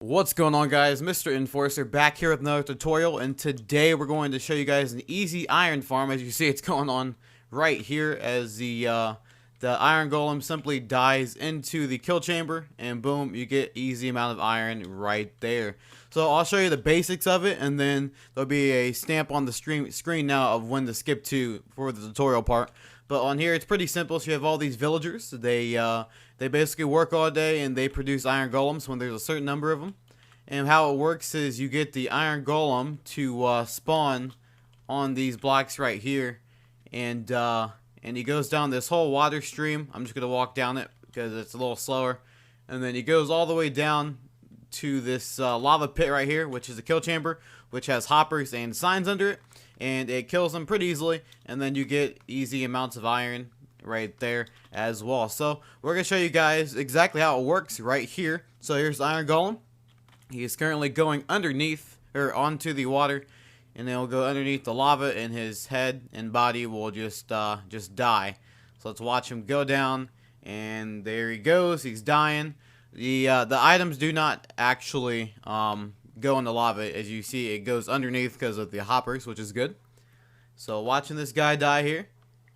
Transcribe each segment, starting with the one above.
What's going on, guys? Mr. Enforcer back here with another tutorial, and today we're going to show you guys an easy iron farm. As you see, it's going on right here as the iron golem simply dies into the kill chamber, and boom, you get easy amount of iron right there. So I'll show you the basics of it, and then there'll be a stamp on the screen now of when to skip to for the tutorial part. But on here, it's pretty simple. So you have all these villagers. They basically work all day and they produce iron golems when there's a certain number of them. And how it works is you get the iron golem to spawn on these blocks right here, and he goes down this whole water stream. I'm just gonna walk down it because it's a little slower, and then he goes all the way down to this lava pit right here, which is a kill chamber, which has hoppers and signs under it, and it kills them pretty easily, and then you get easy amounts of iron right there as well. So we're gonna show you guys exactly how it works right here. So here's the iron golem. He is currently going underneath or onto the water, and then he'll go underneath the lava, and his head and body will just die. So let's watch him go down, and there he goes. He's dying. The items do not actually go in the lava. As you see, it goes underneath because of the hoppers, which is good. So watching this guy die here.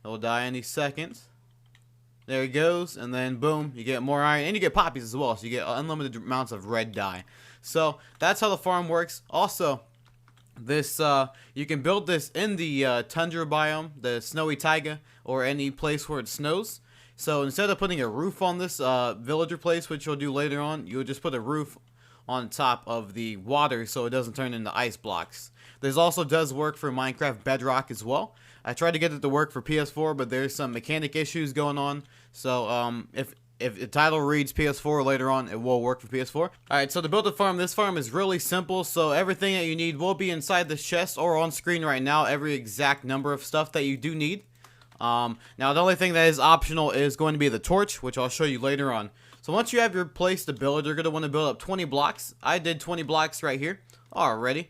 He'll die any second. There he goes, and then boom, you get more iron, and you get poppies as well, so you get unlimited amounts of red dye. So that's how the farm works. Also, this you can build this in the tundra biome, the snowy taiga, or any place where it snows. So instead of putting a roof on this villager place, which you'll do later on, you'll just put a roof on top of the water so it doesn't turn into ice blocks. This also does work for Minecraft Bedrock as well. I tried to get it to work for PS4, but there's some mechanic issues going on. So if the title reads PS4 later on, it will work for PS4. Alright, so to build a farm, this farm is really simple. So everything that you need will be inside this chest or on screen right now. Every exact number of stuff that you do need. Now the only thing that is optional is going to be the torch, which I'll show you later on. So once you have your place to build, you're going to want to build up 20 blocks. I did 20 blocks right here already.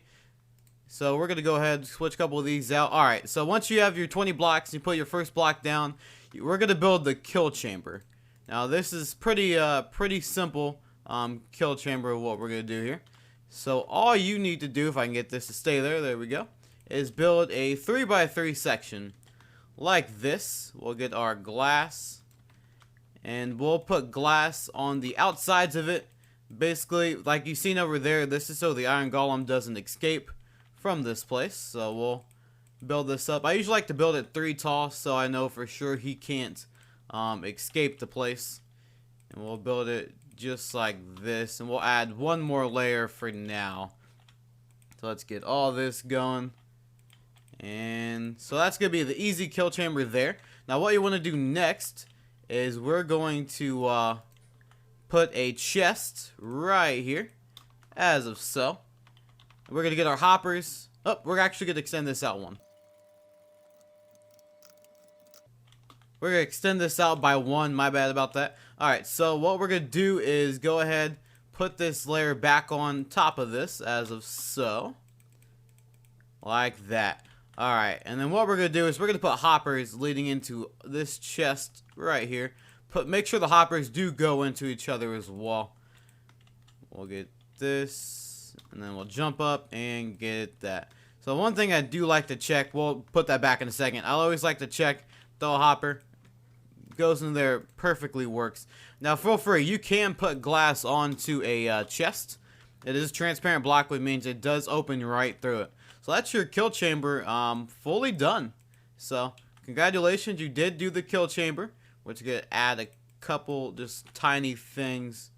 So we're going to go ahead and switch a couple of these out. Alright, so once you have your 20 blocks, you put your first block down, we're going to build the kill chamber. Now this is pretty simple kill chamber, what we're going to do here. So all you need to do, if I can get this to stay there we go, is build a 3x3 section like this. We'll get our glass, and we'll put glass on the outsides of it. Basically, like you've seen over there, this is so the iron golem doesn't escape from this place. So we'll build this up. I usually like to build it 3 tall, so I know for sure he can't escape the place. And we'll build it just like this, and we'll add one more layer for now. So let's get all this going. And so that's going to be the easy kill chamber there. Now what you want to do next is we're going to put a chest right here, as of so. We're going to get our hoppers. Oh, we're actually going to extend this out one. We're going to extend this out by 1. My bad about that. Alright, so what we're going to do is go ahead, put this layer back on top of this, as of so. Like that. Alright, and then what we're going to do is we're going to put hoppers leading into this chest right here. Make sure the hoppers do go into each other as well. We'll get this, and then we'll jump up and get that. So one thing I do like to check, we'll put that back in a second. I always like to check the hopper. Goes in there, perfectly works. Now feel free, you can put glass onto a chest. It is a transparent block, which means it does open right through it. So that's your kill chamber fully done. So congratulations, you did do the kill chamber. We're just gonna add a couple just tiny things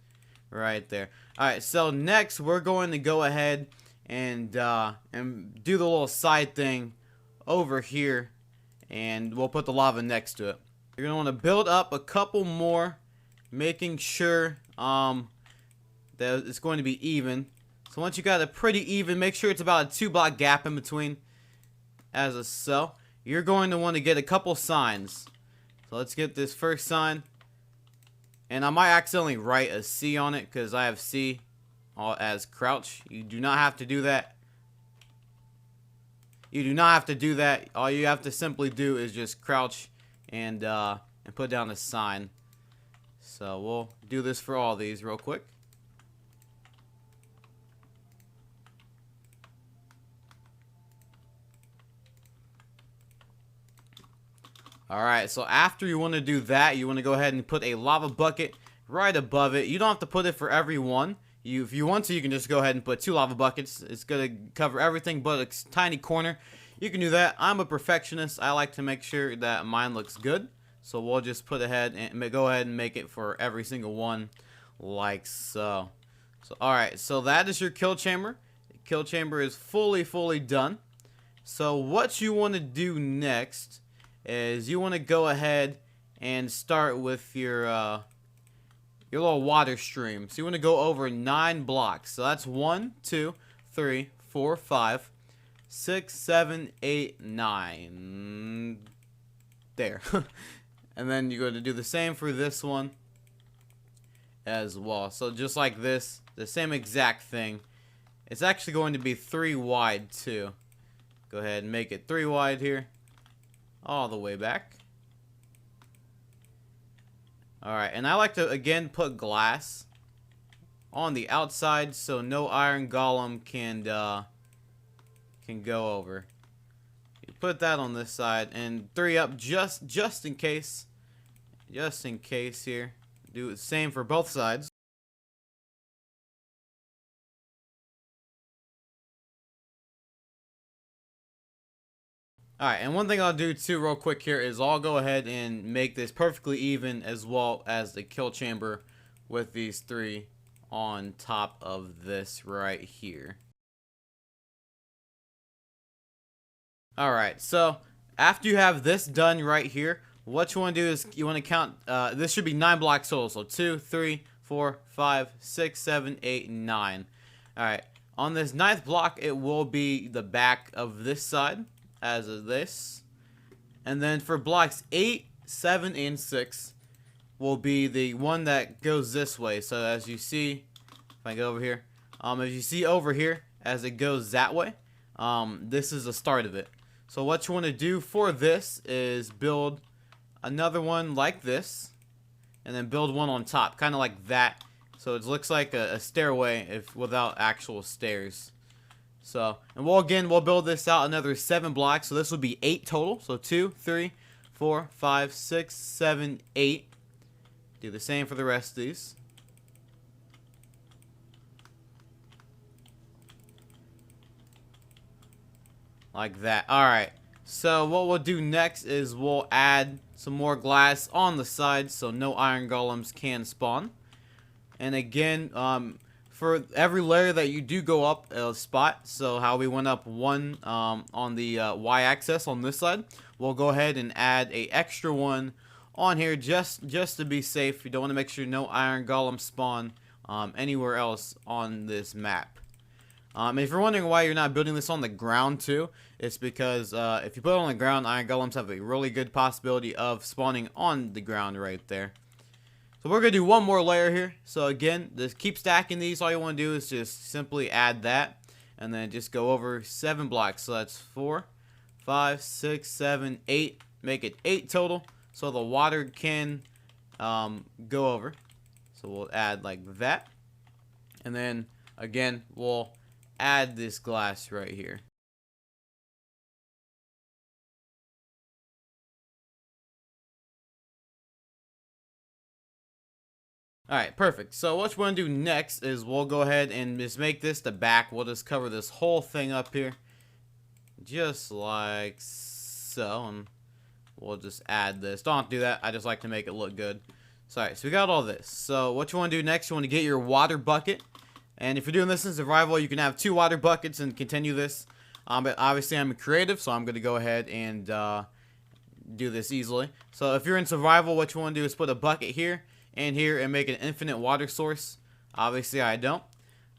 right there. Alright, so next we're going to go ahead and do the little side thing over here, and we'll put the lava next to it. You're gonna want to build up a couple more, making sure that it's going to be even. So once you got it pretty even, make sure it's about a 2-block gap in between, as a so. You're going to want to get a couple signs. So let's get this first sign, and I might accidentally write a C on it because I have C as crouch. You do not have to do that. You do not have to do that. All you have to simply do is just crouch and put down a sign. So we'll do this for all these real quick. Alright, so after you want to do that, you want to go ahead and put a lava bucket right above it. You don't have to put it for every one. If you want to, you can just go ahead and put 2 lava buckets. It's going to cover everything but a tiny corner. You can do that. I'm a perfectionist. I like to make sure that mine looks good. So we'll just put ahead and go ahead and make it for every single one like so. Alright, so that is your kill chamber. The kill chamber is fully done. So what you want to do next is you want to go ahead and start with your little water stream. So you want to go over 9 blocks. So that's 1, 2, 3, 4, 5, 6, 7, 8, 9. There. And then you're going to do the same for this one as well. So just like this, the same exact thing. It's actually going to be 3 wide too. Go ahead and make it 3 wide here. All the way back. Alright, and I like to again put glass on the outside so no iron golem can go over. You put that on this side and 3 up just in case. Just in case here. Do the same for both sides. Alright, and one thing I'll do too real quick here is I'll go ahead and make this perfectly even as well as the kill chamber with these 3 on top of this right here. Alright, so after you have this done right here, what you want to do is you want to count, this should be 9 blocks total, so 2, 3, 4, 5, 6, 7, 8, 9. Alright, on this 9th block it will be the back of this side. As of this, and then for blocks 8, 7, and 6 will be the one that goes this way. So as you see, if I go over here, as you see over here, as it goes that way, this is the start of it. So what you want to do for this is build another one like this, and then build one on top, kind of like that. So it looks like a stairway without actual stairs. So, and we'll build this out another 7 blocks. So this will be 8 total. So 2, 3, 4, 5, 6, 7, 8. Do the same for the rest of these. Like that. Alright. So what we'll do next is we'll add some more glass on the sides so no iron golems can spawn. And again, for every layer that you do go up a spot, so how we went up 1 on the y-axis on this side, we'll go ahead and add a extra one on here just to be safe. You don't want to make sure no iron golems spawn anywhere else on this map. If you're wondering why you're not building this on the ground too, it's because if you put it on the ground, iron golems have a really good possibility of spawning on the ground right there. So we're going to do one more layer here. So again, just keep stacking these. All you want to do is just simply add that. And then just go over 7 blocks. So that's 4, 5, 6, 7, 8. Make it 8 total. So the water can go over. So we'll add like that. And then again, we'll add this glass right here. Alright, perfect. So what you want to do next is we'll go ahead and just make this the back. We'll just cover this whole thing up here. Just like so. And we'll just add this. Don't have to do that. I just like to make it look good. So, alright, so we got all this. So what you want to do next, you want to get your water bucket. And if you're doing this in survival, you can have 2 water buckets and continue this. But obviously I'm a creative, so I'm going to go ahead and do this easily. So if you're in survival, what you want to do is put a bucket here and here and make an infinite water source. Obviously I don't.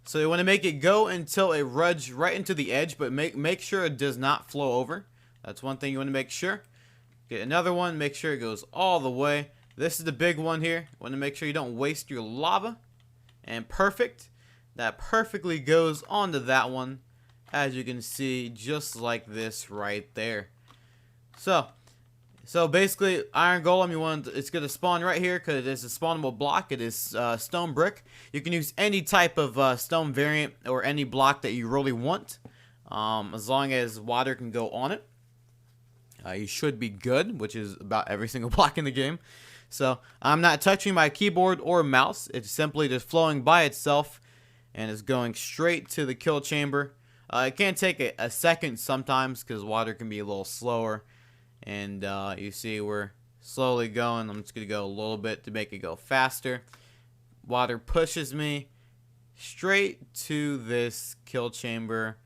So you want to make it go until it runs right into the edge, but make sure it does not flow over. That's one thing you want to make sure. Get another one, make sure it goes all the way. This is the big one here. You want to make sure you don't waste your lava. And perfect. That perfectly goes onto that one, as you can see, just like this right there. So basically, iron golem, it's going to spawn right here because it is a spawnable block. It is stone brick. You can use any type of stone variant or any block that you really want, as long as water can go on it. you should be good, which is about every single block in the game. So I'm not touching my keyboard or mouse. It's simply just flowing by itself and is going straight to the kill chamber. It can take a second sometimes because water can be a little slower. And you see we're slowly going. I'm just going to go a little bit to make it go faster. Water pushes me straight to this kill chamber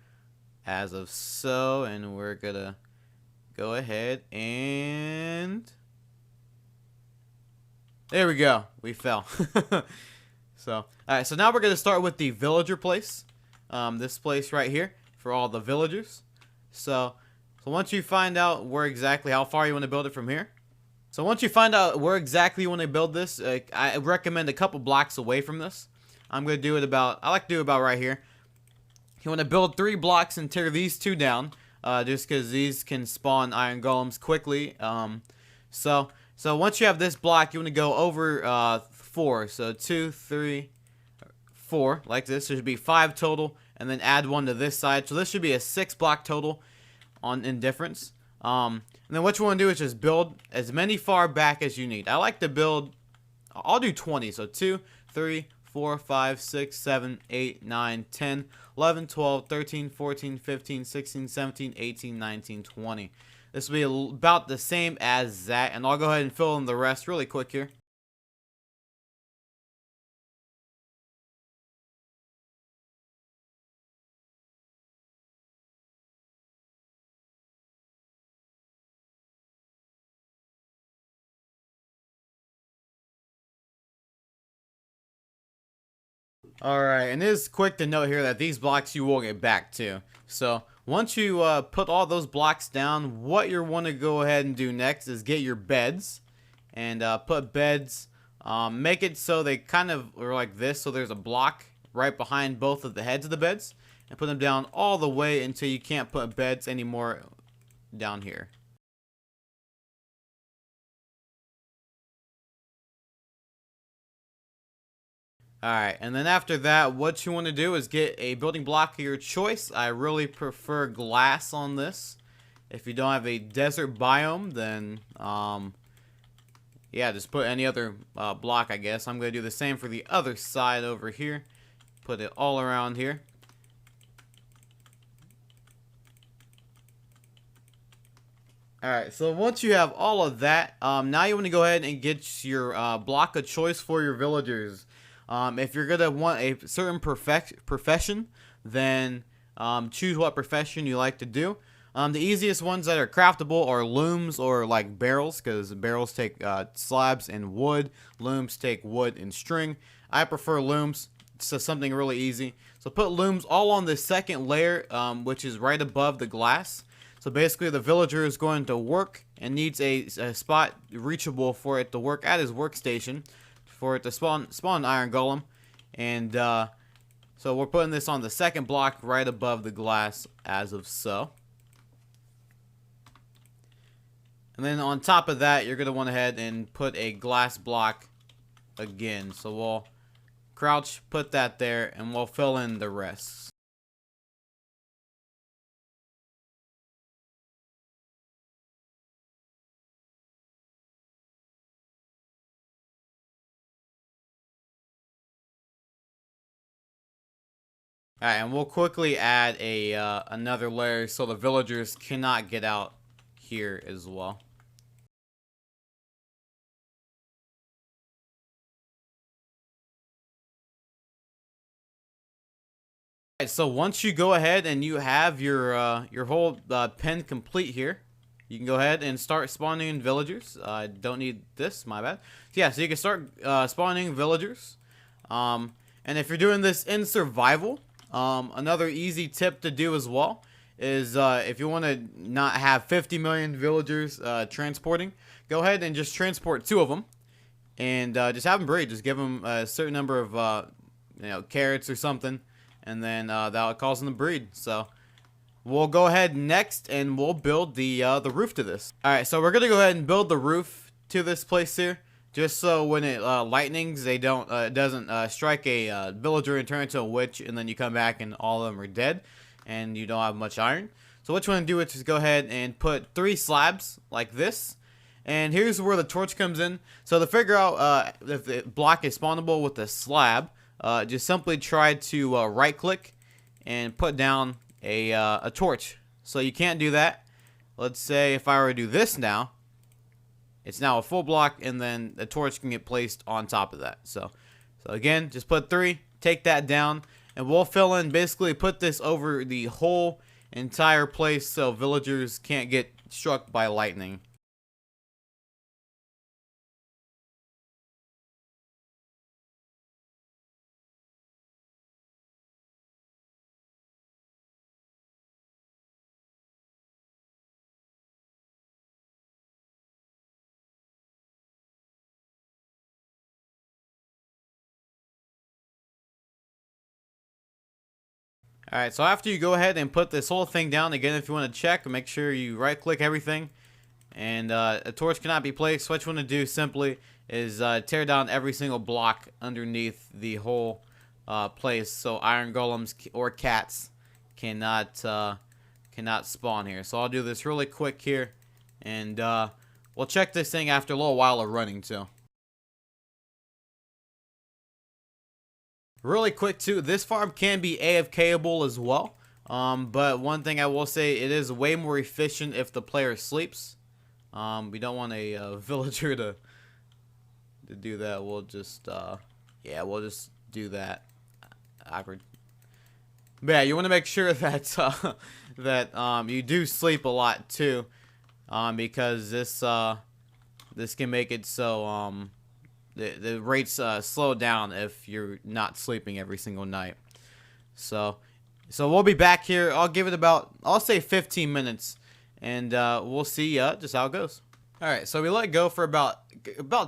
as of so. And we're going to go ahead and... there we go. We fell. So, alright, so now we're going to start with the villager place. This place right here for all the villagers. So once you find out where exactly how far you want to build it from here. So once you find out where exactly you want to build this, I recommend a couple blocks away from this. I'm going to do it about, I like to do it about right here. You want to build 3 blocks and tear these 2 down. Just because these can spawn iron golems quickly. So once you have this block, you want to go over 4. So 2, 3, 4, like this. There should be 5 total, and then add 1 to this side. So this should be a 6 block total on indifference. And then what you want to do is just build as many far back as you need. I like to build, I'll do 20. So 2, 3, 4, 5, 6, 7, 8, 9, 10, 11, 12, 13, 14, 15, 16, 17, 18, 19, 20. This will be about the same as that, and I'll go ahead and fill in the rest really quick here. Alright, and it is quick to note here that these blocks you will get back to. So once you put all those blocks down, what you want to go ahead and do next is get your beds. And put beds, make it so they kind of are like this, so there's a block right behind both of the heads of the beds. And put them down all the way until you can't put beds anymore down here. Alright, and then after that, what you want to do is get a building block of your choice. I really prefer glass on this. If you don't have a desert biome, then, yeah, just put any other block, I guess. I'm going to do the same for the other side over here. Put it all around here. Alright, so once you have all of that, now you want to go ahead and get your block of choice for your villagers. If you're going to want a certain profession, then choose what profession you like to do. The easiest ones that are craftable are looms or like barrels, because barrels take slabs and wood. Looms take wood and string. I prefer looms, so something really easy. So put looms all on the second layer, which is right above the glass. So basically the villager is going to work and needs a spot reachable for it to work at his workstation. For it to spawn iron golem, and so we're putting this on the second block right above the glass as of so. And then on top of that, you're gonna want to head and put a glass block again. So we'll crouch, put that there, and we'll fill in the rest. Alright, and we'll quickly add a another layer so the villagers cannot get out here as well. Alright, so once you go ahead and you have your whole pen complete here, you can go ahead and start spawning in villagers. I don't need this, my bad. So yeah, so you can start spawning villagers. And if you're doing this in survival, another easy tip to do as well is if you want to not have 50 million villagers transporting, go ahead and just transport 2 of them and just have them breed. Just give them a certain number of carrots or something, and then that'll cause them to breed. So we'll go ahead next and we'll build the roof to this. Alright, so we're gonna go ahead and build the roof to this place here. Just so when it lightnings, they don't it doesn't strike a villager and turn into a witch, and then you come back and all of them are dead, and you don't have much iron. So what you want to do is just go ahead and put 3 slabs like this. And here's where the torch comes in. So to figure out if the block is spawnable with a slab, just simply try to right click and put down a torch. So you can't do that. Let's say if I were to do this now, it's now a full block, and then the torch can get placed on top of that. So again, just put 3, take that down, and we'll fill in, basically put this over the whole entire place so villagers can't get struck by lightning. Alright, so after you go ahead and put this whole thing down, again, if you want to check, make sure you right click everything, and a torch cannot be placed. What you want to do simply is tear down every single block underneath the whole place, so iron golems or cats cannot spawn here. So I'll do this really quick here, and we'll check this thing after a little while of running too. Really quick too, this farm can be AFKable as well, but one thing I will say, it is way more efficient if the player sleeps. We don't want a villager to do that. We'll just yeah, we'll just do that. Awkward. But yeah, you want to make sure that that you do sleep a lot too, because this can make it so the rates slow down if you're not sleeping every single night. So we'll be back here. I'll give it about, I'll say 15 minutes, and we'll see just how it goes. All right, so we let it go for about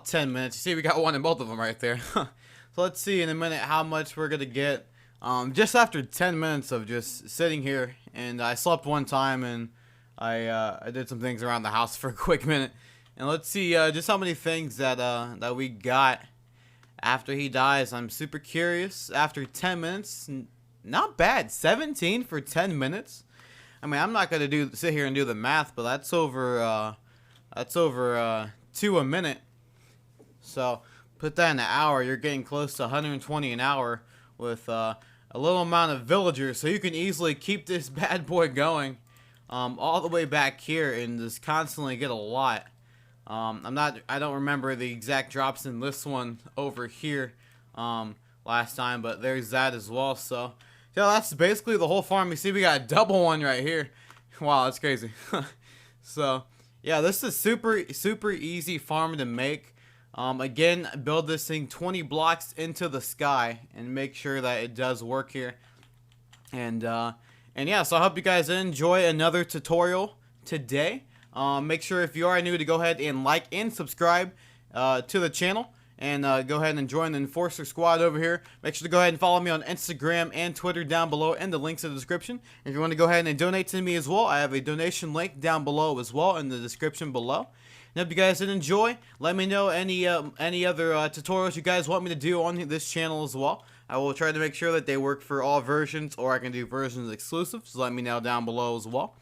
10 minutes. You see, we got one in both of them right there. So let's see in a minute how much we're gonna get. Just after 10 minutes of just sitting here, and I slept one time, and I did some things around the house for a quick minute. And let's see just how many things that we got after he dies. I'm super curious. After 10 minutes, not bad. 17 for 10 minutes. I mean, I'm not gonna sit here and do the math, but that's over 2 a minute. So put that in an hour. You're getting close to 120 an hour with a little amount of villagers. So you can easily keep this bad boy going all the way back here and just constantly get a lot. I don't remember the exact drops in this one over here last time, but there's that as well. So yeah, that's basically the whole farm. You see, we got a double one right here. Wow, that's crazy. So yeah, this is super easy farm to make. Again, build this thing 20 blocks into the sky and make sure that it does work here. And yeah, so I hope you guys enjoy another tutorial today. Make sure if you are new to go ahead and like and subscribe to the channel, and go ahead and join the Enforcer Squad over here. Make sure to go ahead and follow me on Instagram and Twitter down below, and the links in the description. If you want to go ahead and donate to me as well, I have a donation link down below as well in the description below. And if you guys did enjoy, let me know any other tutorials you guys want me to do on this channel as well. I will try to make sure that they work for all versions, or I can do versions exclusive, so let me know down below as well.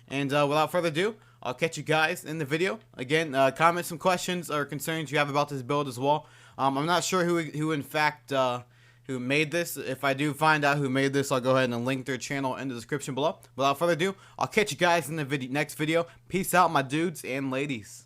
And without further ado, I'll catch you guys in the video. Again, comment some questions or concerns you have about this build as well. I'm not sure who in fact who made this. If I do find out who made this, I'll go ahead and link their channel in the description below. Without further ado, I'll catch you guys in the next video. Peace out, my dudes and ladies.